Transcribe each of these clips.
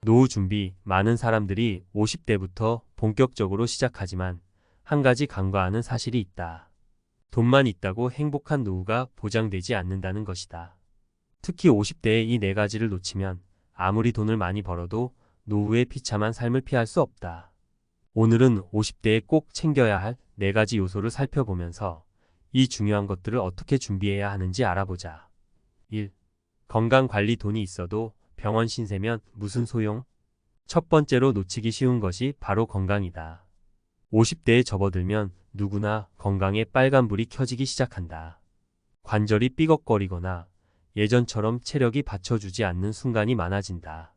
노후 준비. 많은 사람들이 50대부터 본격적으로 시작하지만 한 가지 간과하는 사실이 있다. 돈만 있다고 행복한 노후가 보장되지 않는다는 것이다. 특히 50대의 이 네 가지를 놓치면 아무리 돈을 많이 벌어도 노후의 비참한 삶을 피할 수 없다. 오늘은 50대에 꼭 챙겨야 할 네 가지 요소를 살펴보면서 이 중요한 것들을 어떻게 준비해야 하는지 알아보자. 1. 건강관리. 돈이 있어도 병원 신세면 무슨 소용? 첫 번째로 놓치기 쉬운 것이 바로 건강이다. 50대에 접어들면 누구나 건강에 빨간불이 켜지기 시작한다. 관절이 삐걱거리거나 예전처럼 체력이 받쳐주지 않는 순간이 많아진다.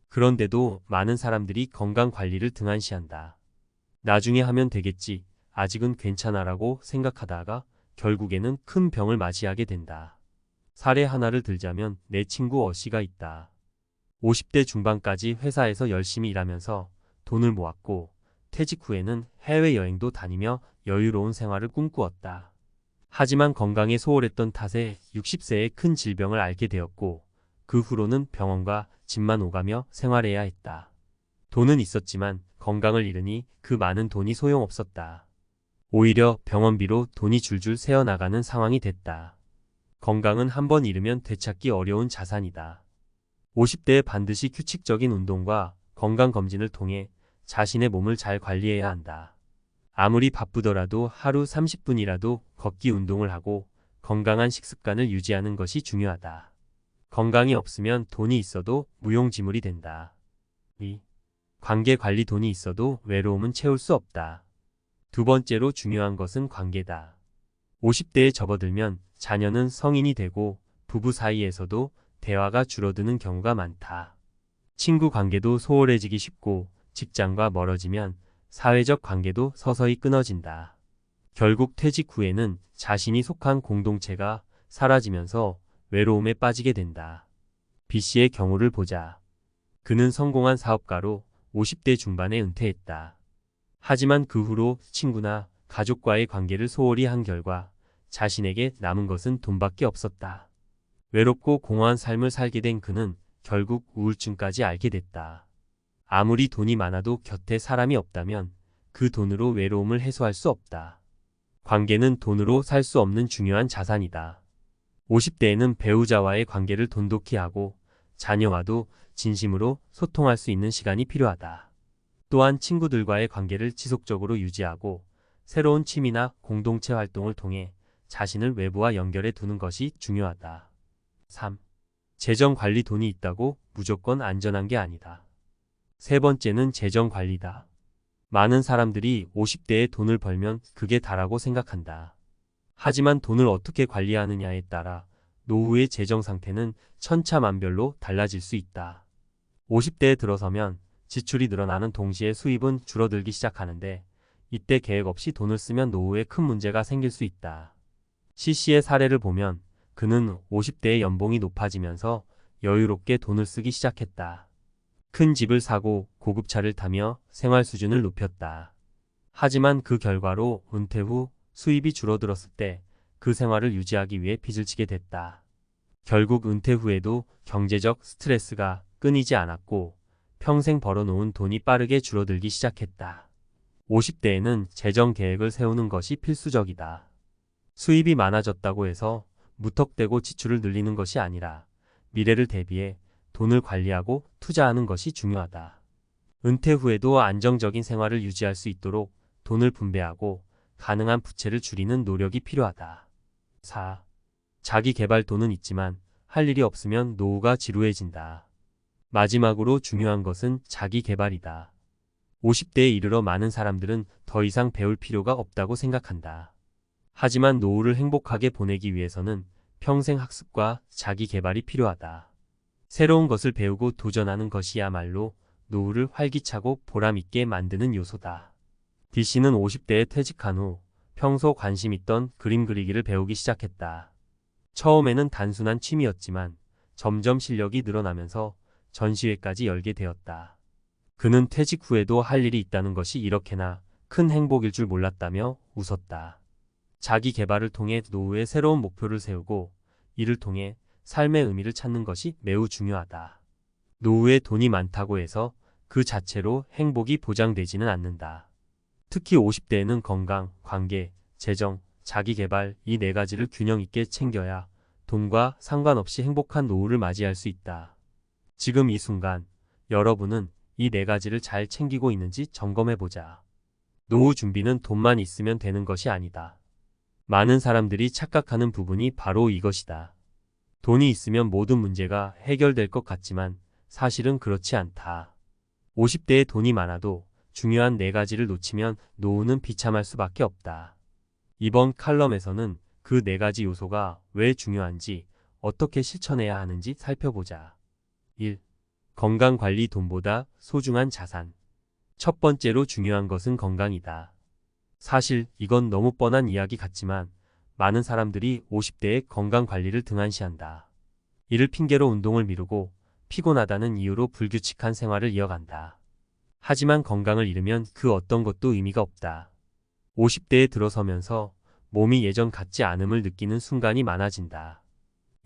그런데도 많은 사람들이 건강관리를 등한시한다. 나중에 하면 되겠지, 아직은 괜찮아라고 생각하다가 결국에는 큰 병을 맞이하게 된다. 사례 하나를 들자면 내 친구 어씨가 있다. 50대 중반까지 회사에서 열심히 일하면서 돈을 모았고 퇴직 후에는 해외여행도 다니며 여유로운 생활을 꿈꾸었다. 하지만 건강에 소홀했던 탓에 60세에 큰 질병을 앓게 되었고 그 후로는 병원과 집만 오가며 생활해야 했다. 돈은 있었지만 건강을 잃으니 그 많은 돈이 소용없었다. 오히려 병원비로 돈이 줄줄 새어나가는 상황이 됐다. 건강은 한번 잃으면 되찾기 어려운 자산이다. 50대에 반드시 규칙적인 운동과 건강검진을 통해 자신의 몸을 잘 관리해야 한다. 아무리 바쁘더라도 하루 30분이라도 걷기 운동을 하고 건강한 식습관을 유지하는 것이 중요하다. 건강이 없으면 돈이 있어도 무용지물이 된다. 2. 관계관리. 돈이 있어도 외로움은 채울 수 없다. 두 번째로 중요한 것은 관계다. 50대에 접어들면 자녀는 성인이 되고 부부 사이에서도 대화가 줄어드는 경우가 많다. 친구 관계도 소홀해지기 쉽고 직장과 멀어지면 사회적 관계도 서서히 끊어진다. 결국 퇴직 후에는 자신이 속한 공동체가 사라지면서 외로움에 빠지게 된다. B씨의 경우를 보자. 그는 성공한 사업가로 50대 중반에 은퇴했다. 하지만 그 후로 친구나 가족과의 관계를 소홀히 한 결과 자신에게 남은 것은 돈밖에 없었다. 외롭고 공허한 삶을 살게 된 그는 결국 우울증까지 앓게 됐다. 아무리 돈이 많아도 곁에 사람이 없다면 그 돈으로 외로움을 해소할 수 없다. 관계는 돈으로 살 수 없는 중요한 자산이다. 50대에는 배우자와의 관계를 돈독히 하고 자녀와도 진심으로 소통할 수 있는 시간이 필요하다. 또한 친구들과의 관계를 지속적으로 유지하고 새로운 취미나 공동체 활동을 통해 자신을 외부와 연결해 두는 것이 중요하다. 3. 재정관리. 돈이 있다고 무조건 안전한 게 아니다. 세 번째는 재정관리다. 많은 사람들이 50대에 돈을 벌면 그게 다라고 생각한다. 하지만 돈을 어떻게 관리하느냐에 따라 노후의 재정 상태는 천차만별로 달라질 수 있다. 50대에 들어서면 지출이 늘어나는 동시에 수입은 줄어들기 시작하는데 이때 계획 없이 돈을 쓰면 노후에 큰 문제가 생길 수 있다. C씨의 사례를 보면 그는 50대에 연봉이 높아지면서 여유롭게 돈을 쓰기 시작했다. 큰 집을 사고 고급차를 타며 생활 수준을 높였다. 하지만 그 결과로 은퇴 후 수입이 줄어들었을 때 그 생활을 유지하기 위해 빚을 지게 됐다. 결국 은퇴 후에도 경제적 스트레스가 끊이지 않았고 평생 벌어놓은 돈이 빠르게 줄어들기 시작했다. 50대에는 재정 계획을 세우는 것이 필수적이다. 수입이 많아졌다고 해서 무턱대고 지출을 늘리는 것이 아니라 미래를 대비해 돈을 관리하고 투자하는 것이 중요하다. 은퇴 후에도 안정적인 생활을 유지할 수 있도록 돈을 분배하고 가능한 부채를 줄이는 노력이 필요하다. 4. 자기 개발. 돈은 있지만 할 일이 없으면 노후가 지루해진다. 마지막으로 중요한 것은 자기 개발이다. 50대에 이르러 많은 사람들은 더 이상 배울 필요가 없다고 생각한다. 하지만 노후를 행복하게 보내기 위해서는 평생 학습과 자기 개발이 필요하다. 새로운 것을 배우고 도전하는 것이야말로 노후를 활기차고 보람있게 만드는 요소다. D씨는 50대에 퇴직한 후 평소 관심 있던 그림 그리기를 배우기 시작했다. 처음에는 단순한 취미였지만 점점 실력이 늘어나면서 전시회까지 열게 되었다. 그는 퇴직 후에도 할 일이 있다는 것이 이렇게나 큰 행복일 줄 몰랐다며 웃었다. 자기 개발을 통해 노후에 새로운 목표를 세우고 이를 통해 삶의 의미를 찾는 것이 매우 중요하다. 노후에 돈이 많다고 해서 그 자체로 행복이 보장되지는 않는다. 특히 50대에는 건강, 관계, 재정, 자기개발 이 네 가지를 균형 있게 챙겨야 돈과 상관없이 행복한 노후를 맞이할 수 있다. 지금 이 순간 여러분은 이 네 가지를 잘 챙기고 있는지 점검해보자. 노후 준비는 돈만 있으면 되는 것이 아니다. 많은 사람들이 착각하는 부분이 바로 이것이다. 돈이 있으면 모든 문제가 해결될 것 같지만 사실은 그렇지 않다. 50대에 돈이 많아도 중요한 네 가지를 놓치면 노후는 비참할 수밖에 없다. 이번 칼럼에서는 그 네 가지 요소가 왜 중요한지, 어떻게 실천해야 하는지 살펴보자. 1. 건강관리 돈보다 소중한 자산. 첫 번째로 중요한 것은 건강이다. 사실 이건 너무 뻔한 이야기 같지만 많은 사람들이 50대에 건강관리를 등한시한다. 이를 핑계로 운동을 미루고 피곤하다는 이유로 불규칙한 생활을 이어간다. 하지만 건강을 잃으면 그 어떤 것도 의미가 없다. 50대에 들어서면서 몸이 예전 같지 않음을 느끼는 순간이 많아진다.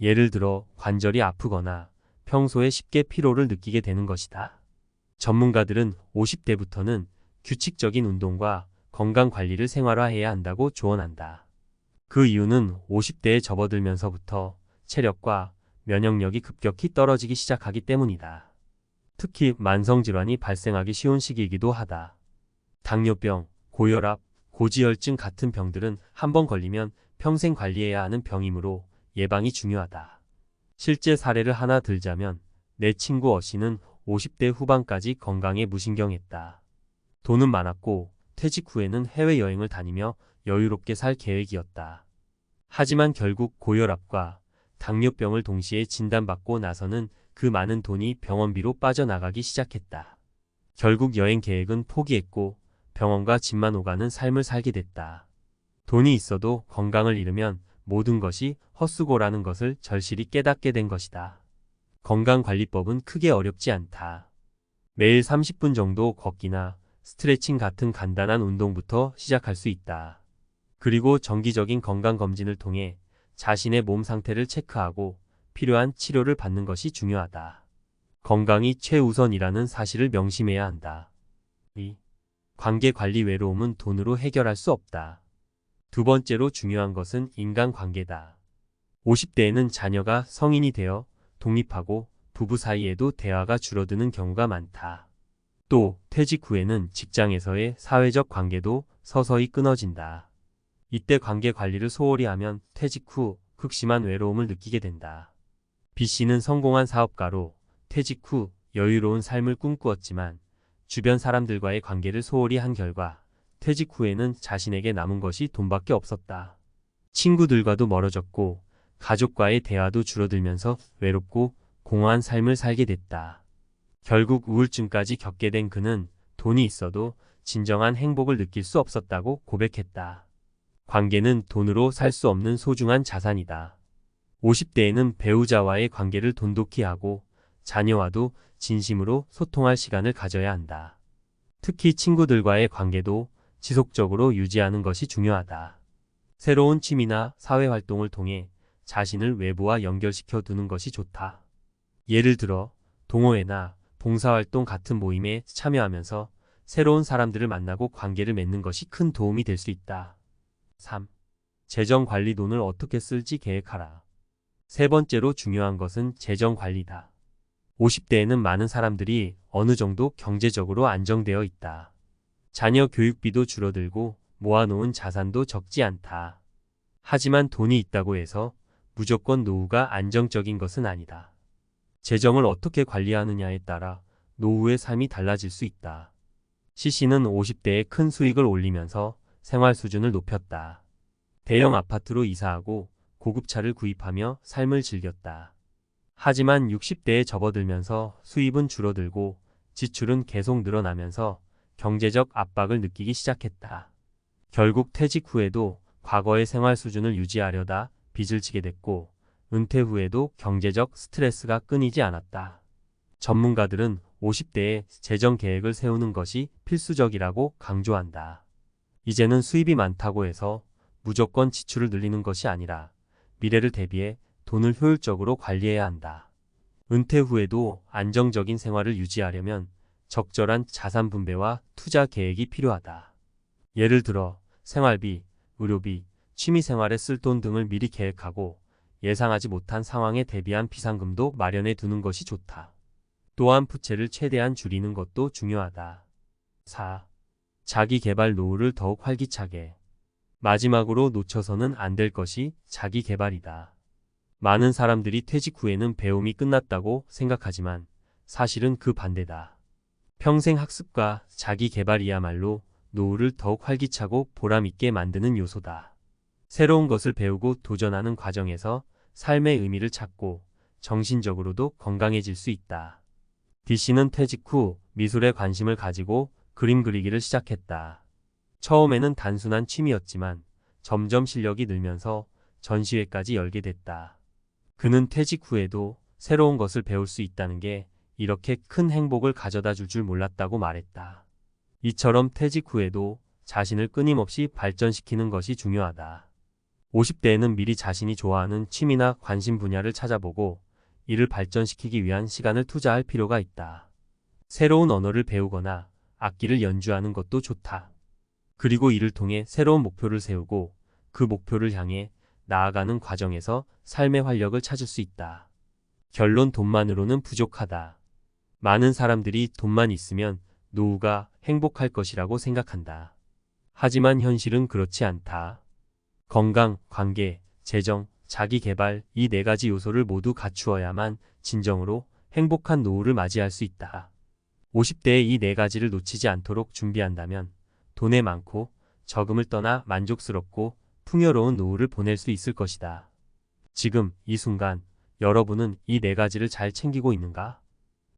예를 들어 관절이 아프거나 평소에 쉽게 피로를 느끼게 되는 것이다. 전문가들은 50대부터는 규칙적인 운동과 건강관리를 생활화해야 한다고 조언한다. 그 이유는 50대에 접어들면서부터 체력과 면역력이 급격히 떨어지기 시작하기 때문이다. 특히 만성질환이 발생하기 쉬운 시기이기도 하다. 당뇨병, 고혈압, 고지혈증 같은 병들은 한번 걸리면 평생 관리해야 하는 병이므로 예방이 중요하다. 실제 사례를 하나 들자면 내 친구 어씨는 50대 후반까지 건강에 무신경했다. 돈은 많았고 퇴직 후에는 해외여행을 다니며 여유롭게 살 계획이었다. 하지만 결국 고혈압과 당뇨병을 동시에 진단받고 나서는 그 많은 돈이 병원비로 빠져나가기 시작했다. 결국 여행 계획은 포기했고 병원과 집만 오가는 삶을 살게 됐다. 돈이 있어도 건강을 잃으면 모든 것이 헛수고라는 것을 절실히 깨닫게 된 것이다. 건강관리법은 크게 어렵지 않다. 매일 30분 정도 걷기나 스트레칭 같은 간단한 운동부터 시작할 수 있다. 그리고 정기적인 건강검진을 통해 자신의 몸 상태를 체크하고 필요한 치료를 받는 것이 중요하다. 건강이 최우선이라는 사실을 명심해야 한다. 2. 관계관리. 외로움은 돈으로 해결할 수 없다. 두 번째로 중요한 것은 인간관계다. 50대에는 자녀가 성인이 되어 독립하고 부부 사이에도 대화가 줄어드는 경우가 많다. 또 퇴직 후에는 직장에서의 사회적 관계도 서서히 끊어진다. 이때 관계 관리를 소홀히 하면 퇴직 후 극심한 외로움을 느끼게 된다. B씨는 성공한 사업가로 퇴직 후 여유로운 삶을 꿈꾸었지만 주변 사람들과의 관계를 소홀히 한 결과 퇴직 후에는 자신에게 남은 것이 돈밖에 없었다. 친구들과도 멀어졌고 가족과의 대화도 줄어들면서 외롭고 공허한 삶을 살게 됐다. 결국 우울증까지 겪게 된 그는 돈이 있어도 진정한 행복을 느낄 수 없었다고 고백했다. 관계는 돈으로 살 수 없는 소중한 자산이다. 50대에는 배우자와의 관계를 돈독히 하고 자녀와도 진심으로 소통할 시간을 가져야 한다. 특히 친구들과의 관계도 지속적으로 유지하는 것이 중요하다. 새로운 취미나 사회활동을 통해 자신을 외부와 연결시켜 두는 것이 좋다. 예를 들어 동호회나 봉사활동 같은 모임에 참여하면서 새로운 사람들을 만나고 관계를 맺는 것이 큰 도움이 될 수 있다. 3. 재정관리. 돈을 어떻게 쓸지 계획하라. 세 번째로 중요한 것은 재정관리다. 50대에는 많은 사람들이 어느 정도 경제적으로 안정되어 있다. 자녀 교육비도 줄어들고 모아놓은 자산도 적지 않다. 하지만 돈이 있다고 해서 무조건 노후가 안정적인 것은 아니다. 재정을 어떻게 관리하느냐에 따라 노후의 삶이 달라질 수 있다. C씨는 50대에 큰 수익을 올리면서 생활 수준을 높였다. 대형 아파트로 이사하고 고급차를 구입하며 삶을 즐겼다. 하지만 60대에 접어들면서 수입은 줄어들고 지출은 계속 늘어나면서 경제적 압박을 느끼기 시작했다. 결국 퇴직 후에도 과거의 생활 수준을 유지하려다 빚을 지게 됐고 은퇴 후에도 경제적 스트레스가 끊이지 않았다. 전문가들은 50대에 재정 계획을 세우는 것이 필수적이라고 강조한다. 이제는 수입이 많다고 해서 무조건 지출을 늘리는 것이 아니라 미래를 대비해 돈을 효율적으로 관리해야 한다. 은퇴 후에도 안정적인 생활을 유지하려면 적절한 자산 분배와 투자 계획이 필요하다. 예를 들어 생활비, 의료비, 취미 생활에 쓸 돈 등을 미리 계획하고 예상하지 못한 상황에 대비한 비상금도 마련해 두는 것이 좋다. 또한 부채를 최대한 줄이는 것도 중요하다. 4. 자기 개발 노후를 더욱 활기차게. 마지막으로 놓쳐서는 안 될 것이 자기 개발이다. 많은 사람들이 퇴직 후에는 배움이 끝났다고 생각하지만 사실은 그 반대다. 평생 학습과 자기 개발이야말로 노후를 더욱 활기차고 보람있게 만드는 요소다. 새로운 것을 배우고 도전하는 과정에서 삶의 의미를 찾고 정신적으로도 건강해질 수 있다. D씨는 퇴직 후 미술에 관심을 가지고 그림 그리기를 시작했다. 처음에는 단순한 취미였지만 점점 실력이 늘면서 전시회까지 열게 됐다. 그는 퇴직 후에도 새로운 것을 배울 수 있다는 게 이렇게 큰 행복을 가져다 줄 줄 몰랐다고 말했다. 이처럼 퇴직 후에도 자신을 끊임없이 발전시키는 것이 중요하다. 50대에는 미리 자신이 좋아하는 취미나 관심 분야를 찾아보고 이를 발전시키기 위한 시간을 투자할 필요가 있다. 새로운 언어를 배우거나 악기를 연주하는 것도 좋다. 그리고 이를 통해 새로운 목표를 세우고 그 목표를 향해 나아가는 과정에서 삶의 활력을 찾을 수 있다. 결론 돈만으로는 부족하다. 많은 사람들이 돈만 있으면 노후가 행복할 것이라고 생각한다. 하지만 현실은 그렇지 않다. 건강, 관계, 재정, 자기 개발 이 4가지 요소를 모두 갖추어야만 진정으로 행복한 노후를 맞이할 수 있다. 50대에 이 4가지를 놓치지 않도록 준비한다면 돈의 많고 적음을 떠나 만족스럽고 풍요로운 노후를 보낼 수 있을 것이다. 지금 이 순간 여러분은 이 4가지를 잘 챙기고 있는가?